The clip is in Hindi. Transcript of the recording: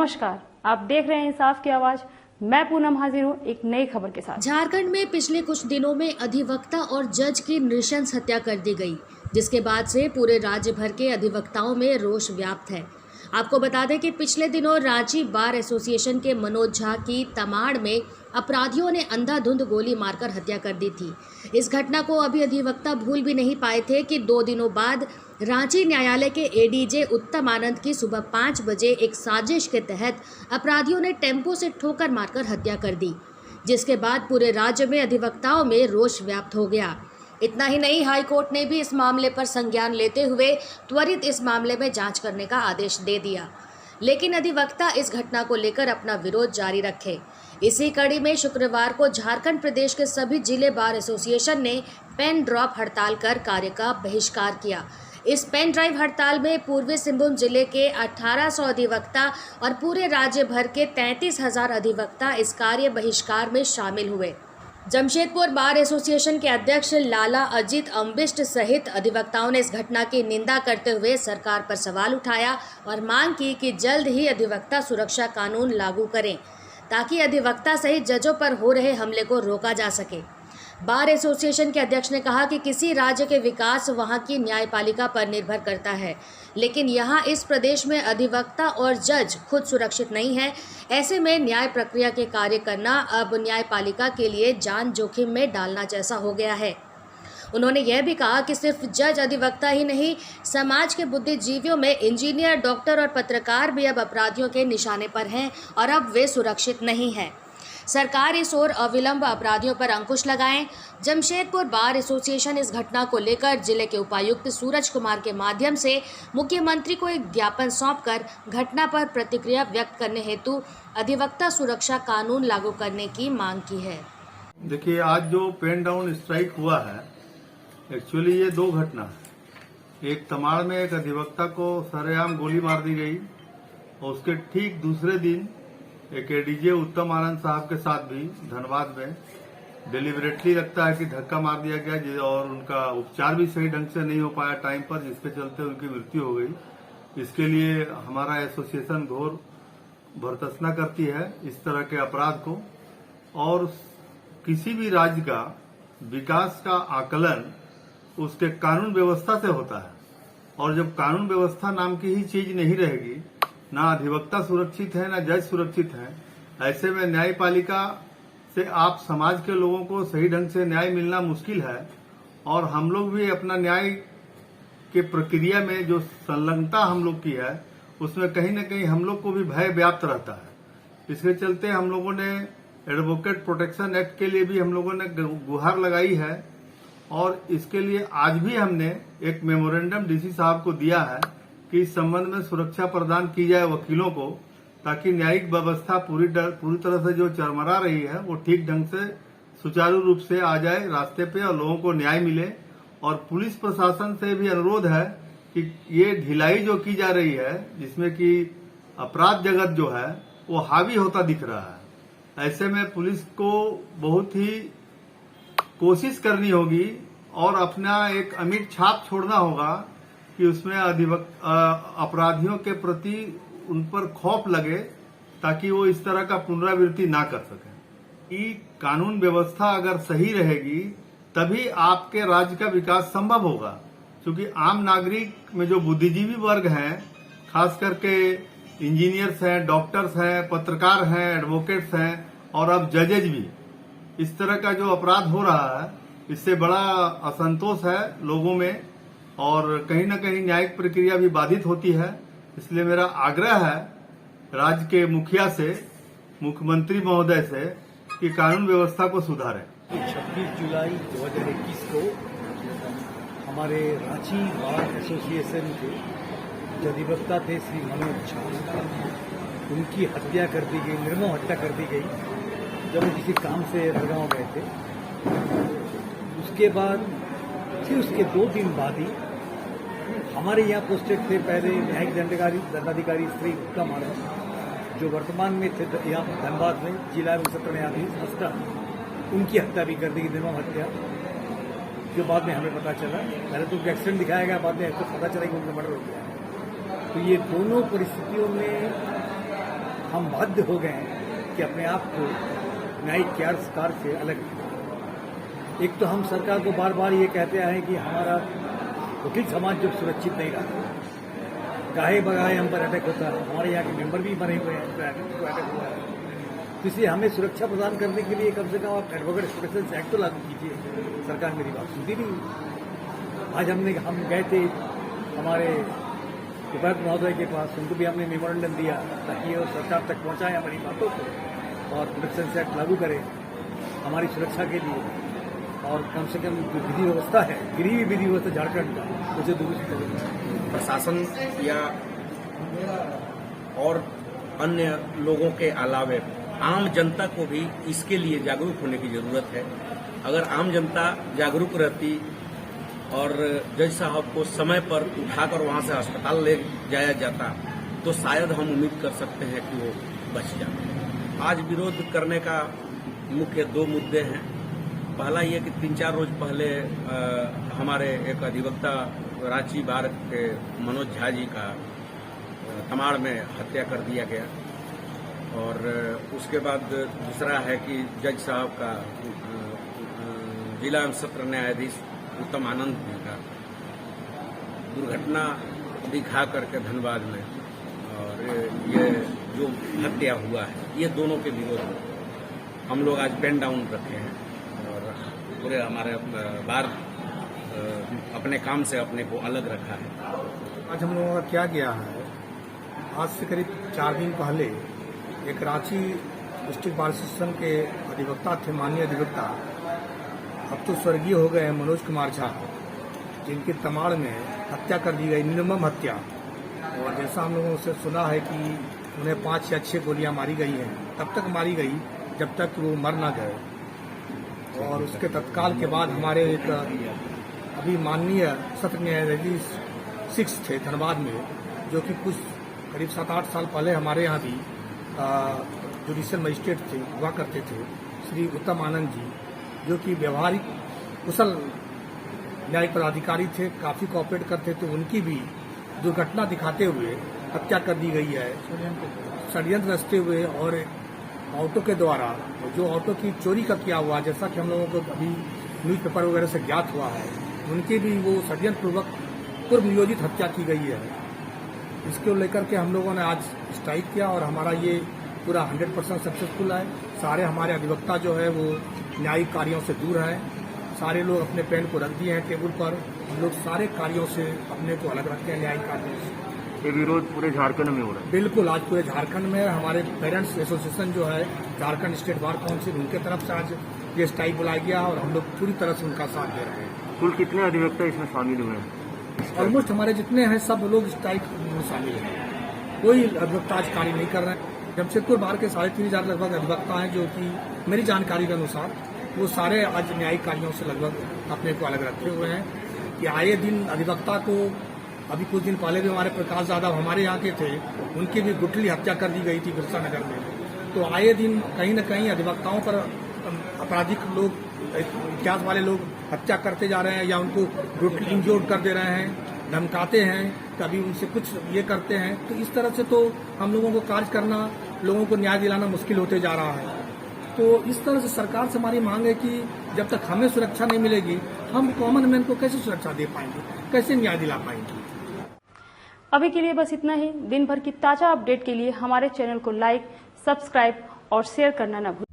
नमस्कार, आप देख रहे हैं इंसाफ की आवाज। मैं पूनम हाजिर हूँ एक नई खबर के साथ। झारखंड में पिछले कुछ दिनों में अधिवक्ता और जज की नृशंस हत्या कर दी गई, जिसके बाद से पूरे राज्य भर के अधिवक्ताओं में रोष व्याप्त है। आपको बता दें कि पिछले दिनों रांची बार एसोसिएशन के मनोज झा की तमाड़ में अपराधियों ने अंधाधुंध गोली मारकर हत्या कर दी थी। इस घटना को अभी अधिवक्ता भूल भी नहीं पाए थे कि 2 दिनों बाद रांची न्यायालय के एडीजे उत्तम आनंद की सुबह 5 बजे एक साजिश के तहत अपराधियों ने टेम्पो से ठोकर मारकर हत्या कर दी, जिसके बाद पूरे राज्य में अधिवक्ताओं में रोष व्याप्त हो गया। इतना ही नहीं, हाई कोर्ट ने भी इस मामले पर संज्ञान लेते हुए त्वरित इस मामले में जांच करने का आदेश दे दिया, लेकिन अधिवक्ता इस घटना को लेकर अपना विरोध जारी रखे। इसी कड़ी में शुक्रवार को झारखंड प्रदेश के सभी जिले बार एसोसिएशन ने पेन ड्रॉप हड़ताल कर कार्य का बहिष्कार किया। इस पेन ड्राइव हड़ताल में पूर्वी सिंहभूम जिले के 1800 अधिवक्ता और पूरे राज्य भर के 33,000 अधिवक्ता इस कार्य बहिष्कार में शामिल हुए। जमशेदपुर बार एसोसिएशन के अध्यक्ष लाला अजीत अम्बिष्ट सहित अधिवक्ताओं ने इस घटना की निंदा करते हुए सरकार पर सवाल उठाया और मांग की कि जल्द ही अधिवक्ता सुरक्षा कानून लागू करें, ताकि अधिवक्ता सहित जजों पर हो रहे हमले को रोका जा सके। बार एसोसिएशन के अध्यक्ष ने कहा कि किसी राज्य के विकास वहां की न्यायपालिका पर निर्भर करता है, लेकिन यहां इस प्रदेश में अधिवक्ता और जज खुद सुरक्षित नहीं है। ऐसे में न्याय प्रक्रिया के कार्य करना अब न्यायपालिका के लिए जान जोखिम में डालना जैसा हो गया है। उन्होंने यह भी कहा कि सिर्फ जज अधिवक्ता ही नहीं, समाज के बुद्धिजीवियों में इंजीनियर, डॉक्टर और पत्रकार भी अब अपराधियों के निशाने पर हैं और अब वे सुरक्षित नहीं हैं। सरकार इस ओर अविलंब अपराधियों पर अंकुश लगाएं। जमशेदपुर बार एसोसिएशन इस घटना को लेकर जिले के उपायुक्त सूरज कुमार के माध्यम से मुख्यमंत्री को एक ज्ञापन सौंपकर घटना पर प्रतिक्रिया व्यक्त करने हेतु अधिवक्ता सुरक्षा कानून लागू करने की मांग की है। देखिए, आज जो पेन डाउन स्ट्राइक हुआ है, एक्चुअली ये 2 घटना है। एक तमाड़ में एक अधिवक्ता को सरेआम गोली मार दी गई और उसके ठीक दूसरे दिन एक एडीजे उत्तम आनंद साहब के साथ भी धनबाद में डिलिबरेटली लगता है कि धक्का मार दिया गया और उनका उपचार भी सही ढंग से नहीं हो पाया टाइम पर, जिसके चलते उनकी मृत्यु हो गई। इसके लिए हमारा एसोसिएशन घोर भर्त्सना करती है इस तरह के अपराध को। और किसी भी राज्य का विकास का आकलन उसके कानून व्यवस्था से होता है, और जब कानून व्यवस्था नाम की ही चीज नहीं रहेगी, ना अधिवक्ता सुरक्षित है ना जज सुरक्षित है, ऐसे में न्यायपालिका से आप समाज के लोगों को सही ढंग से न्याय मिलना मुश्किल है। और हम लोग भी अपना न्याय के प्रक्रिया में जो संलग्नता हम लोग की है, उसमें कहीं न कहीं हम लोग को भी भय व्याप्त रहता है। इसके चलते हम लोगों ने एडवोकेट प्रोटेक्शन एक्ट के लिए भी हम लोगों ने गुहार लगाई है, और इसके लिए आज भी हमने एक मेमोरेंडम डीसी साहब को दिया है कि इस संबंध में सुरक्षा प्रदान की जाए वकीलों को, ताकि न्यायिक व्यवस्था पूरी तरह से जो चरमरा रही है वो ठीक ढंग से सुचारू रूप से आ जाए रास्ते पे और लोगों को न्याय मिले। और पुलिस प्रशासन से भी अनुरोध है कि ये ढिलाई जो की जा रही है, जिसमें कि अपराध जगत जो है वो हावी होता दिख रहा है, ऐसे में पुलिस को बहुत ही कोशिश करनी होगी और अपना एक अमिट छाप छोड़ना होगा कि उसमें अपराधियों के प्रति उन पर खौफ लगे, ताकि वो इस तरह का पुनरावृत्ति ना कर सके। कि कानून व्यवस्था अगर सही रहेगी तभी आपके राज्य का विकास संभव होगा, क्योंकि आम नागरिक में जो बुद्धिजीवी वर्ग हैं, खास करके इंजीनियर्स हैं, डॉक्टर्स हैं, पत्रकार हैं, एडवोकेट्स हैं और अब जजेज भी, इस तरह का जो अपराध हो रहा है, इससे बड़ा असंतोष है लोगों में और कहीं न कहीं न्यायिक प्रक्रिया भी बाधित होती है। इसलिए मेरा आग्रह है राज्य के मुखिया से, मुख्यमंत्री महोदय से, कि कानून व्यवस्था को सुधारें। 26 जुलाई 2021 को हमारे रांची बार एसोसिएशन के जो अधिवक्ता थे श्री मनोज झा, उनकी हत्या कर दी गई, निर्मम हत्या कर दी गई जब वो किसी काम से रड़गांव गए थे। उसके बाद फिर उसके 2 दिन बाद ही हमारे यहाँ पोस्टेड थे पहले न्यायिक दंडाधिकारी श्री उत्तम आनंद, जो वर्तमान में थे यहाँ धनबाद में जिला एवं सत्र न्यायाधीश हस्ता, उनकी हत्या भी कर दी गई, निर्मम हत्या, जो बाद में हमें पता चला। पहले तो एक्सीडेंट दिखाया गया, बाद में तो पता चला कि उनका मर्डर हो गया। तो ये दोनों परिस्थितियों में हम बाध्य हो गए हैं कि अपने आप को न्यायिक कार्य से अलग रखें। एक तो हम सरकार को बार बार ये कहते आए कि हमारा वकील समाज जो सुरक्षित नहीं रहा, गाहे बगाहे हम पर अटैक होता है, हमारे यहाँ के मेंबर भी बने हुए हैं तो अटैक हुआ है। तो इसलिए हमें सुरक्षा प्रदान करने के लिए कम से कम आप एडवोकेट प्रोटेक्शन एक्ट तो लागू कीजिए। सरकार मेरी बात सुनती नहीं। आज हम गए थे हमारे उपायुक्त महोदय के पास, उनको भी हमने मेमोरेंडम दिया ताकि वो सरकार तक पहुंचाए हमारी बातों को और प्रोटेक्शन एक्ट लागू करें हमारी सुरक्षा के लिए, और कम से कम जो विधि व्यवस्था है, गरीबी विधि व्यवस्था झारखंड का, उसे दुरुस्त करें। प्रशासन या और अन्य लोगों के अलावे आम जनता को भी इसके लिए जागरूक होने की जरूरत है। अगर आम जनता जागरूक रहती और जज साहब को समय पर उठाकर वहां से अस्पताल ले जाया जाता तो शायद हम उम्मीद कर सकते हैं कि वो बच जाते। आज विरोध करने का मुख्य दो मुद्दे हैं। पहला ये कि 3-4 रोज पहले हमारे एक अधिवक्ता रांची बार के मनोज झा जी का तमाड़ में हत्या कर दिया गया, और उसके बाद दूसरा है कि जज साहब का जिला एवं सत्र न्यायाधीश उत्तम आनंद जी का दुर्घटना दिखा करके धनबाद में, और ये जो हत्या हुआ है, ये दोनों के विरोध में हम लोग आज पेन डाउन रखे हैं और पूरे हमारे बार अपने काम से अपने को अलग रखा है। आज हम लोगों का क्या गया है, आज से करीब 4 दिन पहले एक रांची डिस्ट्रिक्ट बार एसोसिएशन के अधिवक्ता थे, माननीय अधिवक्ता, अब तो स्वर्गीय हो गए मनोज कुमार झा, जिनके तमाड़ में हत्या कर दी गई, निर्मम हत्या। और जैसा हम लोगों से सुना है कि उन्हें 5 या 6 गोलियां मारी गई हैं, तब तक मारी गई जब तक वो मर ना गए। और उसके तत्काल के बाद हमारे एक अभी माननीय सत्र न्यायाधीश 6 थे धनबाद में, जो कि कुछ करीब 7-8 साल पहले हमारे यहाँ भी जुडिशियल मजिस्ट्रेट थे, हुआ करते थे, श्री उत्तम आनंद जी, जो कि व्यवहारिक कुशल न्यायिक पदाधिकारी थे, काफ़ी कोऑपरेट करते थे। उनकी भी दुर्घटना दिखाते हुए हत्या कर दी गई है, षड्यंत्र रचते हुए। और ऑटो के द्वारा जो ऑटो की चोरी का किया हुआ, जैसा कि हम लोगों को अभी न्यूज़पेपर वगैरह से ज्ञात हुआ है, उनकी भी वो षड्यंत्रपूर्वक पूर्व नियोजित हत्या की गई है। इसको लेकर के हम लोगों ने आज स्ट्राइक किया और हमारा ये पूरा 100% सक्सेसफुल है। सारे हमारे अधिवक्ता जो है वो न्यायिक कार्यों से दूर हैं, सारे लोग अपने पेन को रख दिए हैं टेबल पर। हम लोग सारे कार्यों से अपने को अलग रखते हैं, न्यायिक कार्यों से। ये विरोध पूरे झारखंड में हो रहा है? बिल्कुल, आज पूरे झारखंड में हमारे पेरेंट्स एसोसिएशन जो है, झारखंड स्टेट बार काउंसिल, उनके तरफ से आज ये स्ट्राइक बुलाया गया और हम लोग पूरी तरह से उनका साथ दे रहे हैं। कुल कितने अधिवक्ता इसमें शामिल हुए हैं? ऑलमोस्ट हमारे जितने हैं सब लोग स्ट्राइक में शामिल हैं, कोई अधिवक्ता आज कार्य नहीं कर रहे हैं। जमशेदपुर बार के 3,500 लगभग अधिवक्ता हैं, जो कि मेरी जानकारी के अनुसार वो सारे आज न्यायिक कार्यों से लगभग अपने को अलग रखे हुए हैं। कि आए दिन अधिवक्ता को, अभी कुछ दिन पहले भी हमारे प्रकाश यादव हमारे यहाँ के थे, उनकी भी गुटली हत्या कर दी गई थी बिरसा नगर में। तो आए दिन कहीं न कहीं अधिवक्ताओं पर आपराधिक लोग, इतिहास वाले लोग हत्या करते जा रहे हैं, या उनको ब्रूटली इंजोर्ड कर दे रहे हैं, धमकाते हैं, कभी उनसे कुछ ये करते हैं। तो इस तरह से तो हम लोगों को कार्य करना, लोगों को न्याय दिलाना मुश्किल होते जा रहा है। तो इस तरह से सरकार से हमारी मांग है कि जब तक हमें सुरक्षा नहीं मिलेगी, हम कॉमन मैन को कैसे सुरक्षा दे पाएंगे, कैसे न्याय दिला पाएंगे। अभी के लिए बस इतना ही। दिन भर की ताजा अपडेट के लिए हमारे चैनल को लाइक, सब्सक्राइब और शेयर करना न भूलें।